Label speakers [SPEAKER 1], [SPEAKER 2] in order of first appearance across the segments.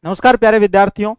[SPEAKER 1] नमस्कार प्यारे विद्यार्थियों।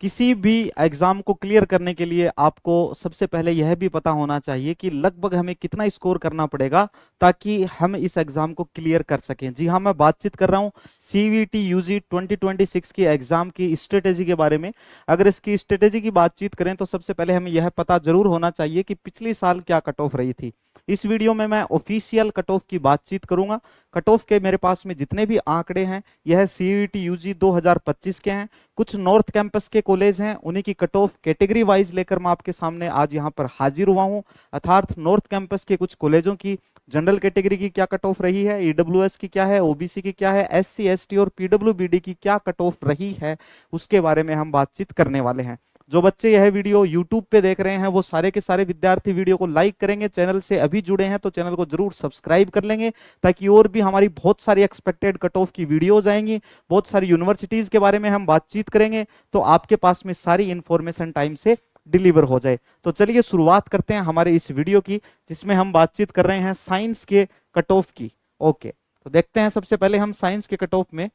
[SPEAKER 1] किसी भी एग्जाम को क्लियर करने के लिए आपको सबसे पहले यह भी पता होना चाहिए कि लगभग हमें कितना स्कोर करना पड़ेगा ताकि हम इस एग्जाम को क्लियर कर सकें। जी हाँ, मैं बातचीत कर रहा हूँ सीवीटी यूजी 2026 की एग्जाम की स्ट्रेटेजी के बारे में। अगर इसकी स्ट्रेटेजी की बातचीत करें तो सबसे पहले हमें यह पता जरूर होना चाहिए कि पिछली साल क्या कट ऑफ रही थी। इस वीडियो में मैं ऑफिशियल कट ऑफ की बातचीत करूंगा। कट ऑफ के मेरे पास में जितने भी आंकड़े हैं यह सीईटी यूजी 2025 के हैं। कुछ नॉर्थ कैंपस के कॉलेज हैं, उन्हीं की कट ऑफ कैटेगरी वाइज लेकर मैं आपके सामने आज यहां पर हाजिर हुआ हूं। अर्थात नॉर्थ कैंपस के कुछ कॉलेजों की जनरल कैटेगरी की क्या कट ऑफ रही है, ईडब्ल्यूएस की क्या है, ओबीसी की क्या है, एससी एसटी और पीडब्ल्यूबीडी की क्या कट ऑफ रही है, उसके बारे में हम बातचीत करने वाले हैं। जो बच्चे यह वीडियो YouTube पे देख रहे हैं वो सारे के सारे विद्यार्थी वीडियो को लाइक करेंगे। चैनल से अभी जुड़े हैं तो चैनल को जरूर सब्सक्राइब कर लेंगे ताकि और भी हमारी बहुत सारी एक्सपेक्टेड कट ऑफ की वीडियोज आएंगी, बहुत सारी यूनिवर्सिटीज के बारे में हम बातचीत करेंगे तो आपके पास में सारी इंफॉर्मेशन टाइम से डिलीवर हो जाए। तो चलिए शुरुआत करते हैं हमारे इस वीडियो की जिसमें हम बातचीत कर रहे हैं साइंस के कट ऑफ की। ओके, तो देखते हैं सबसे पहले हम साइंस के कट ऑफ में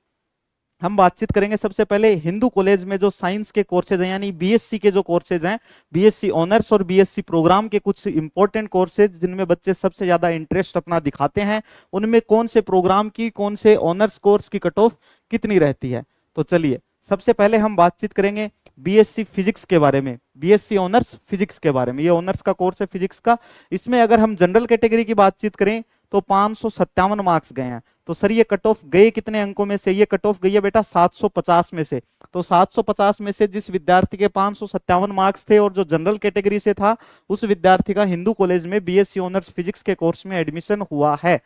[SPEAKER 1] हम बातचीत करेंगे। सबसे पहले हिंदू कॉलेज में जो साइंस के कोर्सेज हैं यानी बीएससी के जो कोर्सेज हैं, बीएससी ऑनर्स और बीएससी प्रोग्राम के कुछ इंपॉर्टेंट कोर्सेज जिनमें बच्चे सबसे ज्यादा इंटरेस्ट अपना दिखाते हैं, उनमें कौन से प्रोग्राम की कौन से ऑनर्स कोर्स की कट ऑफ कितनी रहती है। तो चलिए सबसे पहले हम बातचीत करेंगे बीएससी फिजिक्स के बारे में, बीएससी ऑनर्स फिजिक्स के बारे में। ये ऑनर्स का कोर्स है फिजिक्स का। इसमें अगर हम जनरल कैटेगरी की बातचीत करें तो 557 मार्क्स गए हैं। तो सर ये कट ऑफ गए कितने अंकों में से? ये कट ऑफ गई है बेटा 750 में से। तो 750 में से जिस विद्यार्थी के 557 मार्क्स थे और जो जनरल कैटेगरी से था उस विद्यार्थी का हिंदू कॉलेज में बीएससी ऑनर्स फिजिक्स के कोर्स में एडमिशन हुआ है।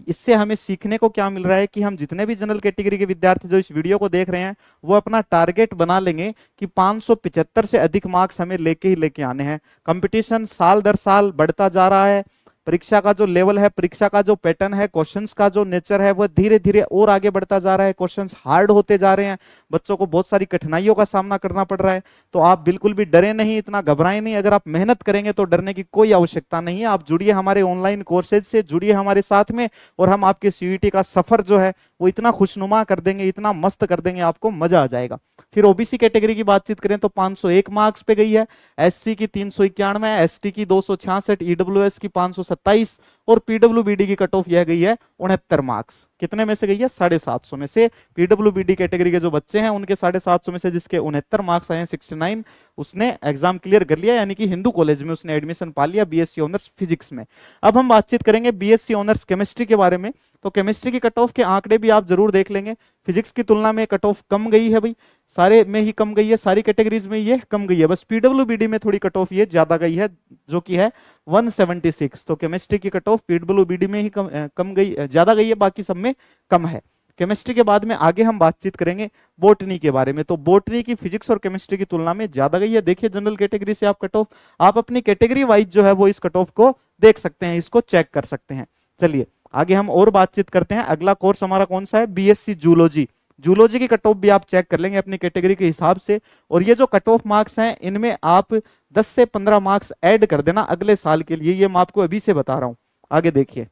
[SPEAKER 1] इससे हमें सीखने को क्या मिल रहा है कि हम जितने भी जनरल कैटेगरी के विद्यार्थी जो इस वीडियो को देख रहे हैं वो अपना टारगेट बना लेंगे कि 575 से अधिक मार्क्स हमें लेके ही लेके आने हैं। कंपटीशन साल दर साल बढ़ता जा रहा है। परीक्षा का जो लेवल है, परीक्षा का जो पैटर्न है, क्वेश्चंस का जो नेचर है वो धीरे धीरे और आगे बढ़ता जा रहा है। क्वेश्चंस हार्ड होते जा रहे हैं, बच्चों को बहुत सारी कठिनाइयों का सामना करना पड़ रहा है। तो आप बिल्कुल भी डरे नहीं, इतना घबराएं नहीं। अगर आप मेहनत करेंगे तो डरने की कोई आवश्यकता नहीं है। आप जुड़िए हमारे ऑनलाइन कोर्सेज से, जुड़िए हमारे साथ में और हम आपके सीयूईटी का सफर जो है वो इतना खुशनुमा कर देंगे, इतना मस्त कर देंगे, आपको मजा आ जाएगा। फिर ओबीसी कैटेगरी की बातचीत करें तो 501 मार्क्स पे गई है, एससी की 391, एसटी की 266, ईडब्ल्यूएस की 527 और पीडब्ल्यूबीडी की कट ऑफ यह गई है 69 मार्क्स। कितने में से गई है? 750 में से। पीडब्ल्यूबीडी कैटेगरी के जो बच्चे हैं उनके 750 में से जिसके 69 मार्क्स आए हैं, 69, उसने एग्जाम क्लियर कर लिया, यानी कि हिंदू कॉलेज में उसने एडमिशन पा लिया बीएससी ऑनर्स फिजिक्स में। अब हम बातचीत करेंगे बीएससी ऑनर्स केमिस्ट्री के बारे में। तो केमिस्ट्री की कट ऑफ के आंकड़े भी आप जरूर देख लेंगे। फिजिक्स की तुलना में कट ऑफ कम गई है भाई, सारे में ही कम गई है, सारी कैटेगरीज में ये कम गई है। बस पीडब्ल्यूबीडी में थोड़ी कट ऑफ ये ज्यादा गई है जो कि है 176। तो केमिस्ट्री की कट ऑफ पीडब्ल्यूबीडी में ही कम गई, ज्यादा गई है, बाकी सब में कम है। केमिस्ट्री के बाद में आगे हम बातचीत करेंगे बोटनी के बारे में। तो बोटनी की फिजिक्स और केमिस्ट्री की तुलना में ज्यादा गई है। देखिए जनरल कैटेगरी से आप कट ऑफ, आप अपनी कैटेगरी वाइज जो है वो इस कट ऑफ को देख सकते हैं, इसको चेक कर सकते हैं। चलिए आगे हम और बातचीत करते हैं। अगला कोर्स हमारा कौन सा है? BSc zoology. जूलॉजी की कट ऑफ भी आप चेक कर लेंगे अपनी कैटेगरी के हिसाब से। और ये जो कट ऑफ मार्क्स हैं इनमें आप 10 से 15 मार्क्स ऐड कर देना अगले साल के लिए, ये मैं आपको अभी से बता रहा हूं। आगे देखिए,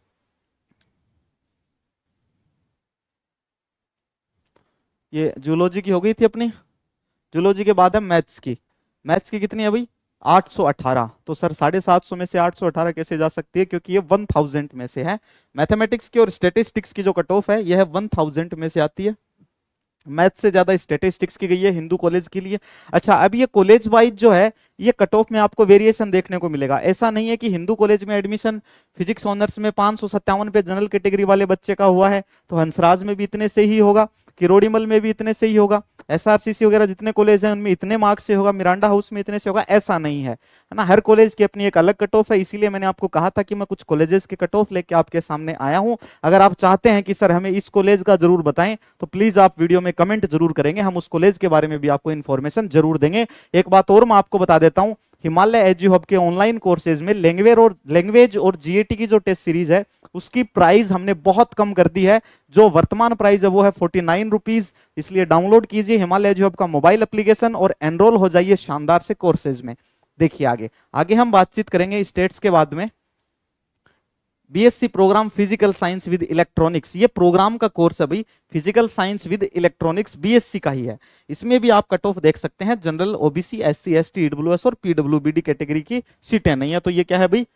[SPEAKER 1] ये जूलॉजी की हो गई थी अपनी। जूलॉजी के बाद है मैथ्स की। मैथ्स की कितनी है भाई? 818। तो सर 750 में से 818 कैसे जा सकती है? क्योंकि ये 1000 में से है। मैथमेटिक्स की और स्टेटिस्टिक्स की जो कट ऑफ है यह 1000 में से आती है। मैथ से ज्यादा स्टेटिस्टिक्स की गई है हिंदू कॉलेज के लिए। अच्छा, अब ये कॉलेज वाइज जो है ये कट ऑफ में आपको वेरिएशन देखने को मिलेगा। ऐसा नहीं है कि हिंदू कॉलेज में एडमिशन फिजिक्स ऑनर्स में 557 पे जनरल कैटेगरी वाले बच्चे का हुआ है तो हंसराज में भी इतने से ही होगा, किरोड़ीमल में भी इतने से ही होगा, एसआरसीसी वगैरह जितने कॉलेज हैं उनमें इतने मार्क्स से होगा, मिरांडा हाउस में इतने से होगा, ऐसा नहीं है ना। हर कॉलेज की अपनी एक अलग कट ऑफ है। इसीलिए मैंने आपको कहा था कि मैं कुछ कॉलेजेस के कट ऑफ लेके आपके सामने आया हूं। अगर आप चाहते हैं कि सर हमें इस कॉलेज का जरूर बताएं तो प्लीज आप वीडियो में कमेंट जरूर करेंगे, हम उस कॉलेज के बारे में भी आपको इन्फॉर्मेशन जरूर देंगे। एक बात और मैं आपको बता देता हूं, हिमालय एजू हब के ऑनलाइन कोर्सेज में लैंग्वेज और जीएटी की जो टेस्ट सीरीज है उसकी प्राइस हमने बहुत कम कर दी है। जो वर्तमान प्राइस है वो है 49 रुपीज। इसलिए डाउनलोड कीजिए हिमालय एजू हब का मोबाइल एप्लीकेशन और एनरोल हो जाइए शानदार से कोर्सेज में। देखिए आगे आगे हम बातचीत करेंगे स्टेट्स के बाद में। BSc program physical science with electronics, ये प्रोग्राम का कोर्स है भाई, physical science with electronics BSc का ही है। इसमें भी आप कट ऑफ देख सकते हैं, general, OBC, SC, ST, EWS और पीडब्ल्यूबीडी कैटेगरी की सीटें नहीं है, तो ये क्या है भाई,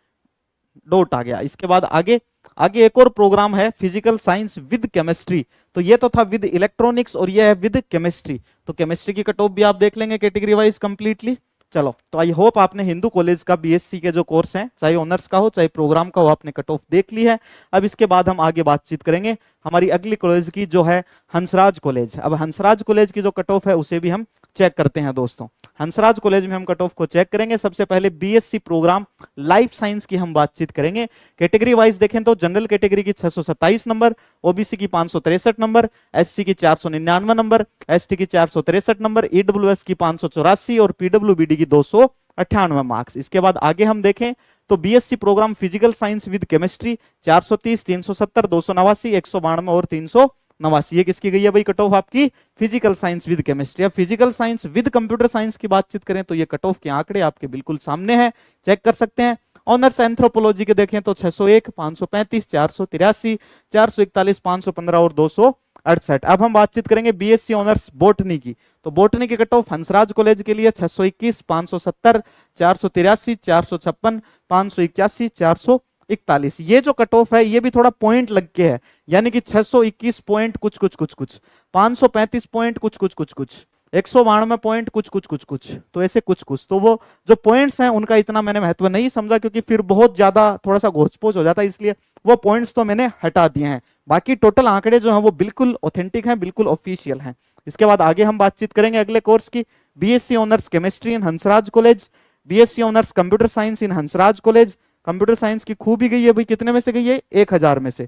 [SPEAKER 1] डॉट आ गया। इसके बाद आगे आगे एक और प्रोग्राम है फिजिकल साइंस विद केमिस्ट्री, तो ये तो था विद इलेक्ट्रॉनिक्स और ये है विद केमिस्ट्री, तो केमिस्ट्री की कट ऑफ भी आप देख लेंगे कैटेगरी वाइज कंप्लीटली। चलो, तो आई होप आपने हिंदू कॉलेज का बीएससी के जो कोर्स हैं, चाहे ऑनर्स का हो चाहे प्रोग्राम का हो, आपने कट ऑफ देख ली है। अब इसके बाद हम आगे बातचीत करेंगे हमारी अगली कॉलेज की, जो है हंसराज कॉलेज। अब हंसराज कॉलेज की जो कट ऑफ है उसे भी हम चेक करते हैं दोस्तों। हंसराज कॉलेज में हम कट ऑफ को चेक करेंगे। सबसे पहले बीएससी प्रोग्राम लाइफ साइंस की हम बातचीत करेंगे। कैटेगरी वाइज देखें तो जनरल कैटेगरी की 627 नंबर, ओबीसी की 563 नंबर, एससी की 499 नंबर, एसटी की 463 नंबर, ईडब्ल्यूएस की 584 और पीडब्ल्यूबीडी की 298 मार्क्स। इसके बाद आगे हम देखें तो BSc program physical science with chemistry 430, 370, 289, 192 और 389, ये किसकी गई है भाई कट ऑफ आपकी, फिजिकल साइंस विद केमिस्ट्री। अब physical science with computer science की बातचीत करें तो ये कट ऑफ के आंकड़े आपके बिल्कुल सामने हैं, चेक कर सकते हैं। ऑनर्स एंथ्रोपोलॉजी के देखें तो 601, 535, 483, 441, 515 और 268। अब हम बातचीत करेंगे बीएससी ऑनर्स बोटनी की, तो बोटनी की कट ऑफ हंसराज कॉलेज के लिए 621, 570, 483, 456, 581, 441। ये जो कट ऑफ है ये भी थोड़ा पॉइंट लग के है, यानी कि 621 पॉइंट कुछ कुछ कुछ कुछ, 535 पॉइंट कुछ कुछ कुछ कुछ, 192 पॉइंट कुछ कुछ कुछ कुछ, तो ऐसे कुछ कुछ। तो वो जो पॉइंट्स हैं उनका इतना मैंने महत्व नहीं समझा, क्योंकि फिर बहुत ज्यादा थोड़ा सा घोचपोच हो जाता है, इसलिए वो पॉइंट्स तो मैंने हटा दिए हैं। बाकी टोटल आंकड़े जो हैं वो बिल्कुल ऑथेंटिक हैं, बिल्कुल ऑफिशियल हैं। इसके बाद आगे हम बातचीत करेंगे अगले कोर्स की, BSc honours chemistry in Hansraj college, BSc honours computer science in Hansraj college. Computer science की खूबी गई है भाई, कितने में से गई है, 1000 में से।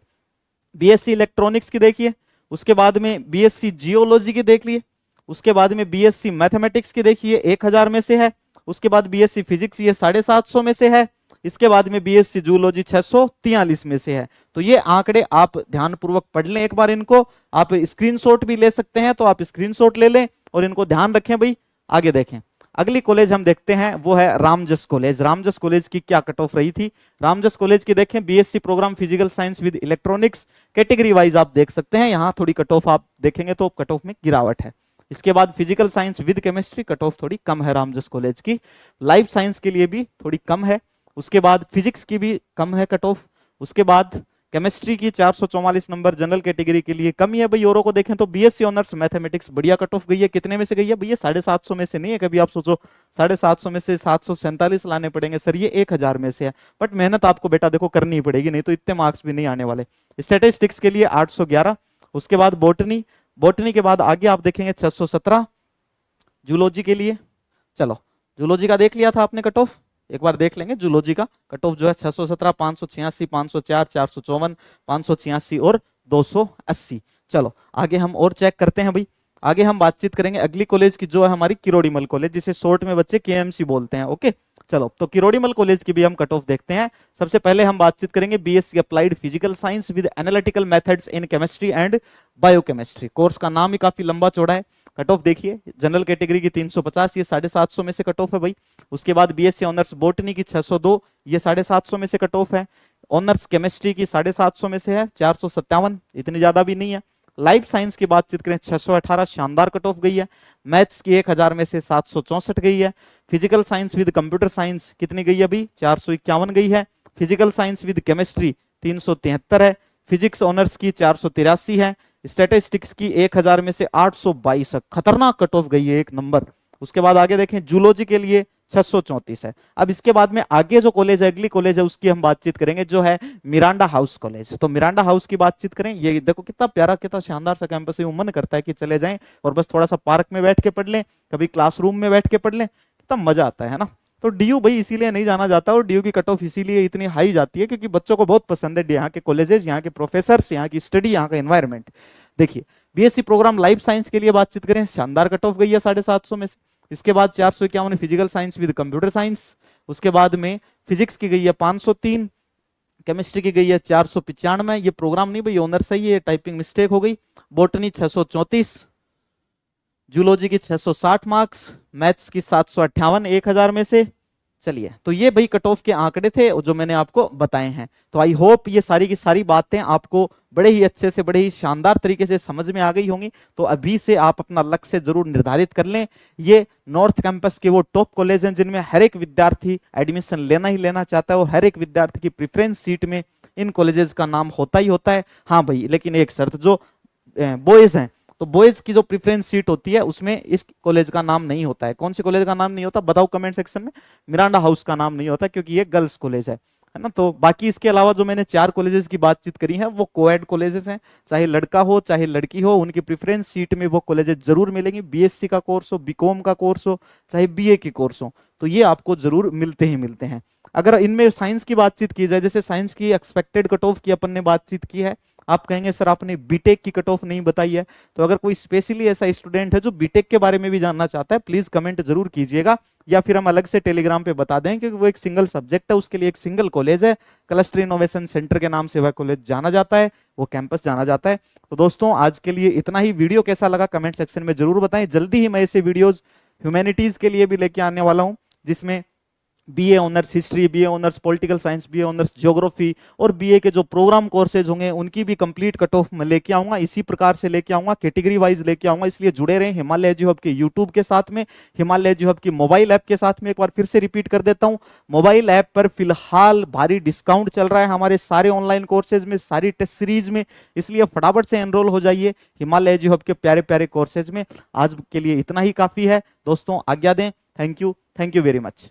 [SPEAKER 1] बीएससी इलेक्ट्रॉनिक्स की देखिए, उसके बाद में बीएससी जियोलॉजी की देख लिए, उसके बाद में बीएससी मैथमेटिक्स की देखिए 1000 में से है, उसके बाद बीएससी फिजिक्स ये 750 में से है, इसके बाद में बीएससी जूलॉजी 643 में से है। तो ये आंकड़े आप ध्यानपूर्वक पढ़ लें एक बार, इनको आप स्क्रीनशॉट भी ले सकते हैं, तो आप स्क्रीनशॉट ले लें और इनको ध्यान रखें भाई। आगे देखें, अगली कॉलेज हम देखते हैं वो है रामजस कॉलेज। रामजस कॉलेज की क्या कट ऑफ रही थी, रामजस कॉलेज की देखें, BSc program physical science with electronics, category wise आप देख सकते हैं, यहां थोड़ी कट ऑफ आप देखेंगे तो कट ऑफ में गिरावट है। इसके बाद physical science with chemistry cut off थोड़ी कम है रामजस कॉलेज की, लाइफ साइंस के लिए भी थोड़ी कम है, उसके बाद फिजिक्स की भी कम है कट ऑफ, उसके बाद केमिस्ट्री की 444 नंबर जनरल कैटेगरी के लिए कम ही है भाई। औरों को देखें तो बीएससी ऑनर्स मैथमेटिक्स बढ़िया कट ऑफ गई है, कितने में से गई है भैया, 750 में से नहीं है। कभी आप सोचो 750 में से 747 लाने पड़ेंगे सर, ये 1000 में से है, बट मेहनत आपको बेटा देखो करनी ही पड़ेगी, नहीं तो इतने मार्क्स भी नहीं आने वाले। स्टैटिस्टिक्स के लिए 811, उसके बाद बोटनी, बोटनी के बाद आगे आप देखेंगे 617 जूलॉजी के लिए। चलो, जूलॉजी का देख लिया था आपने कट ऑफ, एक बार देख लेंगे जूलॉजी का कट ऑफ जो है 617, 586, 504, 454, 586 और 280। चलो आगे हम और चेक करते हैं भाई। आगे हम बातचीत करेंगे अगली कॉलेज की, जो है हमारी किरोड़ीमल कॉलेज, जिसे शॉर्ट में बच्चे केएमसी बोलते हैं। ओके, चलो तो किरोड़ीमल कॉलेज की भी हम कट ऑफ देखते हैं। सबसे पहले हम बातचीत करेंगे BSc applied physical science with analytical methods in chemistry and biochemistry. Course का नाम ही काफी लंबा चौड़ा है। कट ऑफ देखिए, जनरल कैटेगरी की 350, ये 750 में से कट ऑफ है भाई। उसके बाद बीएससी ऑनर्स बोटनी की 602, ये 750 में से कट ऑफ है। ऑनर्स केमिस्ट्री की 750 में से है, 457, इतनी ज्यादा भी नहीं है। लाइफ साइंस की बातचीत करें 618, शानदार कट ऑफ गई है। मैथ्स की 1000 में से 764 गई है। Physical science with computer science कितनी गई है भाई, 451 गई है। फिजिकल साइंस विद केमिस्ट्री 373 है। फिजिक्स ऑनर्स की 483 है। स्टैटिस्टिक्स की 1000 में से 822 है, खतरनाक कट ऑफ गई है, एक नंबर। उसके बाद आगे देखें, जूलॉजी के लिए 634 है। अब इसके बाद में आगे जो कॉलेज है, अगली कॉलेज है, उसकी हम बातचीत करेंगे, जो है मिरांडा हाउस कॉलेज। तो मिरांडा हाउस की बातचीत करें, ये देखो कितना प्यारा, कितना शानदार सा कैंपस है। मन करता है कि चले जाएं और बस थोड़ा सा पार्क में बैठ के पढ़ लें, कभी क्लासरूम में बैठ के पढ़ लें, कितना मजा आता है ना। तो डीयू भाई इसीलिए नहीं जाना जाता, और डीयू की कट ऑफ इसीलिए इतनी हाई जाती है क्योंकि बच्चों को बहुत पसंद है यहाँ के कॉलेजेस, यहाँ के प्रोफेसर्स, यहाँ की स्टडी, यहाँ का एनवायरमेंट। देखिए, बीएससी प्रोग्राम लाइफ साइंस के लिए बातचीत करें, शानदार कट ऑफ गई है 750 में से। इसके बाद 451 physical science with computer science. उसके बाद में फिजिक्स की गई है 503, केमिस्ट्री की गई है 495। ये प्रोग्राम नहीं भाई, ऑनर सही है, टाइपिंग मिस्टेक हो गई। बोटनी 634, जूलॉजी की 660 मार्क्स, मैथ्स की 758 1000 में से, चलिए, तो ये भाई कट ऑफ के आंकड़े थे जो मैंने आपको बताए हैं। तो आई होप ये सारी की सारी बातें आपको बड़े ही अच्छे से, बड़े ही शानदार तरीके से समझ में आ गई होंगी। तो अभी से आप अपना लक्ष्य जरूर निर्धारित कर लें। ये नॉर्थ कैंपस के वो टॉप कॉलेज हैं जिनमें हर एक विद्यार्थी एडमिशन लेना ही लेना चाहता है और हर एक विद्यार्थी की प्रेफरेंस सीट में इन कॉलेजेस का नाम होता ही होता है। हाँ भाई, लेकिन एक शर्त, जो बॉयज हैं तो बॉयज की जो प्रेफरेंस सीट होती है उसमें इस कॉलेज का नाम नहीं होता है। कौन से कॉलेज का नाम नहीं होता बताओ कमेंट सेक्शन में। मिरांडा हाउस का नाम नहीं होता क्योंकि ये गर्ल्स कॉलेज है ना। तो बाकी इसके अलावा जो मैंने 4 कॉलेजेस की बातचीत करी है वो कोएड कॉलेजेस हैं, चाहे लड़का हो चाहे लड़की हो, उनकी प्रेफरेंस सीट में वो कॉलेजेस जरूर मिलेंगी। बीएससी का कोर्स हो, बीकॉम का कोर्स हो, चाहे बीए की कोर्स हो, तो ये आपको जरूर मिलते ही मिलते हैं। अगर इनमें साइंस की बातचीत की जाए, जैसे साइंस की एक्सपेक्टेड कट ऑफ की अपन ने बातचीत की है, आप कहेंगे सर आपने बीटेक की कट ऑफ नहीं बताई है। तो अगर कोई स्पेशली ऐसा स्टूडेंट है जो बीटेक के बारे में भी जानना चाहता है, प्लीज कमेंट जरूर कीजिएगा, या फिर हम अलग से टेलीग्राम पे बता दें, क्योंकि वो एक सिंगल सब्जेक्ट है, उसके लिए एक सिंगल कॉलेज है, क्लस्टर इनोवेशन सेंटर के नाम से वह कॉलेज जाना जाता है, वो कैंपस जाना जाता है। तो दोस्तों आज के लिए इतना ही। वीडियो कैसा लगा कमेंट सेक्शन में जरूर बताएं। जल्दी ही मैं ऐसे वीडियोज ह्यूमैनिटीज के लिए भी लेके आने वाला हूं, जिसमें BA honours history, BA honours political science, BA honours geography और बीए के जो प्रोग्राम कोर्सेज होंगे उनकी भी कंप्लीट कट ऑफ मैं लेके आऊंगा। इसी प्रकार से लेके आऊंगा, कैटेगरी वाइज लेके आऊंगा। इसलिए जुड़े रहें हिमालय एजू हब के यूट्यूब के साथ में, हिमालय एजू हब की मोबाइल ऐप के साथ में। एक बार फिर से रिपीट कर देता हूं, मोबाइल ऐप पर फिलहाल भारी डिस्काउंट चल रहा है हमारे सारे ऑनलाइन कोर्सेज में, सारी टेस्ट सीरीज में, इसलिए फटाफट से एनरोल हो जाइए हिमालय एजू हब के प्यारे प्यारे कोर्सेज में। आज के लिए इतना ही काफी है दोस्तों, आज्ञा दें। Thank you very much.